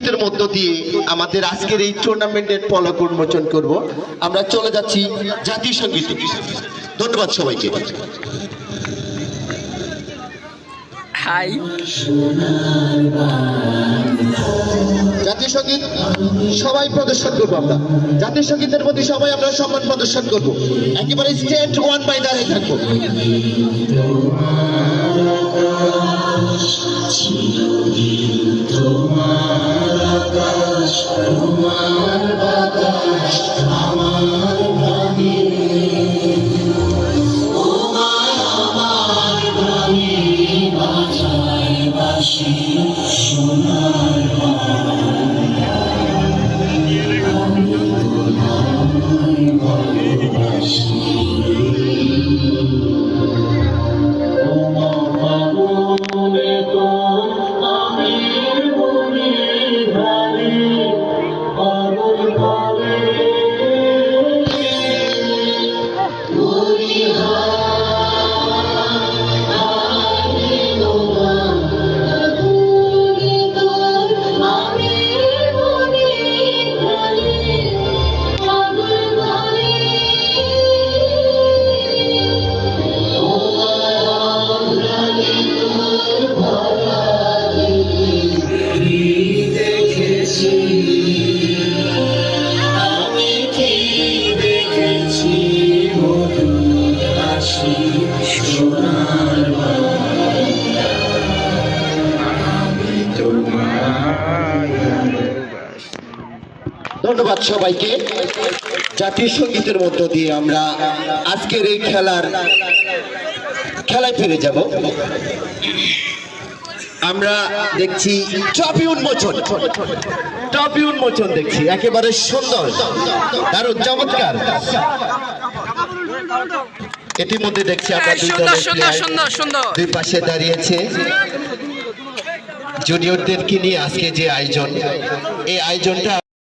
এর মধ্য দিয়ে আমাদের আজকের এই টুর্নামেন্টের পলক উন্মোচন করব। আমরা চলে যাচ্ছি জাতীয় সঙ্গীতে। ধন্যবাদ সবাইকে। হাই জাতীয় সঙ্গীত সবাই প্রদর্শন করবো। আমরা জাতীয় সঙ্গীতের প্রতি সবাই আমরা সম্মান প্রদর্শন করব। একেবারে স্টেট ওয়ান বাই দাঁড়িয়ে থাকবো। ধন্যবাদ সবাইকে। জাতীয় সঙ্গীতের মধ্য দিয়ে আমরা আজকের এই খেলায় ফিরে যাব। আমরা দেখছি ট্রফি উন্মোচন দেখছি। একেবারে সুন্দর, দারুণ, চমৎকার। ইতিমধ্যে দেখছি আমরা দুই পাশে দাঁড়িয়েছে। জুনিয়রদেরকে নিয়ে আজকে যে আয়োজন, এই আয়োজনটা